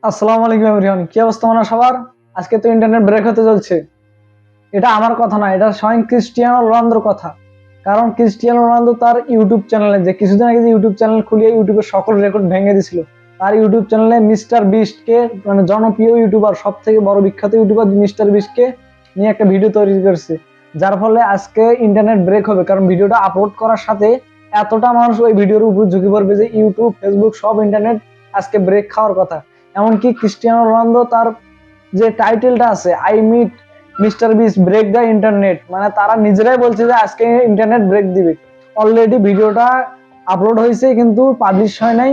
আসসালামু আলাইকুম এভরিওয়ান, কি অবস্থা মানে সবার? আজকে তো ইন্টারনেট ব্রেক হতে চলছে। এটা আমার কথা না, এটা স্বয়ং ক্রিস্টিয়ানো রোনালদোর কথা। কারণ ক্রিস্টিয়ানো রোনালদো তার ইউটিউব চ্যানেলে যে কিছুদিন আগে যে ইউটিউব চ্যানেল খুলিয়ে ইউটিউবের সকল রেকর্ড ভেঙে দিছিল, তার ইউটিউব চ্যানেলে মিস্টার বিস্টকে, মানে জনপ্রিয় ইউটিউবার, সব থেকে বড় বিখ্যাত ইউটিউবার মিস্টার বিস্টকে নিয়ে একটা ভিডিও তৈরি করছে, যার ফলে আজকে ইন্টারনেট ব্রেক হবে। কারণ ভিডিওটা আপলোড করার সাথে এতটা মানুষ ওই ভিডিওর উপর ঝুঁকে পড়বে যে ইউটিউব, ফেসবুক সব ইন্টারনেট আজকে ব্রেক খাওয়ার কথা। এমনকি ক্রিস্টিয়ানো রোনালদো তার যে টাইটেলটা আছে, আই মিট মিস্টার বিস ব্রেক দ্য ইন্টারনেট, মানে তারা নিজেরাই বলছে যে আজকে ইন্টারনেট ব্রেক দিবে। অলরেডি ভিডিওটা আপলোড হয়েছে কিন্তু পাবলিশ হয় নাই,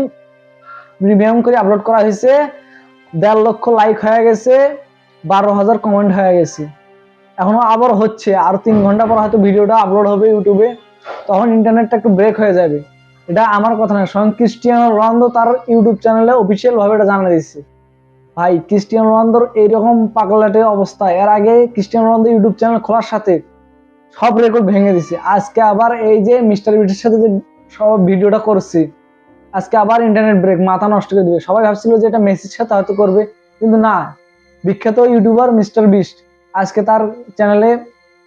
প্রিমিয়াম করে আপলোড করা হয়েছে। 1.5 লক্ষ লাইক হয়ে গেছে, 12,000 কমেন্ট হয়ে গেছে। এখনো আবার হচ্ছে, আর 3 ঘন্টা পর হয়তো ভিডিওটা আপলোড হবে ইউটিউবে, তখন ইন্টারনেটটা একটু ব্রেক হয়ে যাবে। এটা আমার কথা না, স্বয়ং ক্রিস্টিয়ানো রোনালদো তার ইউটিউব চ্যানেলে অফিসিয়াল ভাবে এটা জানিয়ে দিচ্ছে। ভাই, ক্রিস্টিয়ানো রোনালদোর এইরকম পাগলাটে অবস্থা, এর আগে ক্রিস্টিয়ানো রোনালদো ইউটিউব চ্যানেল খোলার সাথে সব রেকর্ড ভেঙে দিছে। আজকে আবার এই যে মিস্টার বিটের সাথে যে সব ভিডিওটা করছি, আজকে আবার ইন্টারনেট ব্রেক, মাথা নষ্ট করে দিবে। সবাই ভাবছিল যে এটা মেসির সাথে হয়তো করবে, কিন্তু না। বিখ্যাত ইউটিউবার মিস্টার বিস্ট আজকে তার চ্যানেলে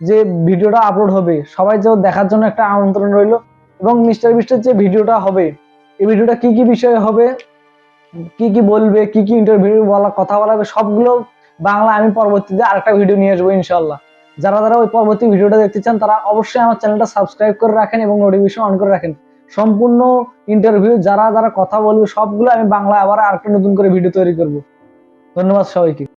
যে ভিডিওটা আপলোড হবে, সবাই যে দেখার জন্য একটা আমন্ত্রণ রইল। এবং মিস্টার বিস্টের যে ভিডিওটা হবে, এই ভিডিওটা কি কি বিষয়ে হবে, কি কি বলবে, কি কি ইন্টারভিউ বলা, কথা বলাবে, সবগুলো বাংলা আমি পরবর্তীতে আরেকটা ভিডিও নিয়ে আসবো ইনশাল্লাহ। যারা যারা ওই পরবর্তী ভিডিওটা দেখতে চান তারা অবশ্যই আমার চ্যানেলটা সাবস্ক্রাইব করে রাখেন এবং নোটিফিকেশন অন করে রাখেন। সম্পূর্ণ ইন্টারভিউ যারা যারা কথা বলবে সবগুলো আমি বাংলা আবার আরেকটা নতুন করে ভিডিও তৈরি করব। ধন্যবাদ সবাইকে।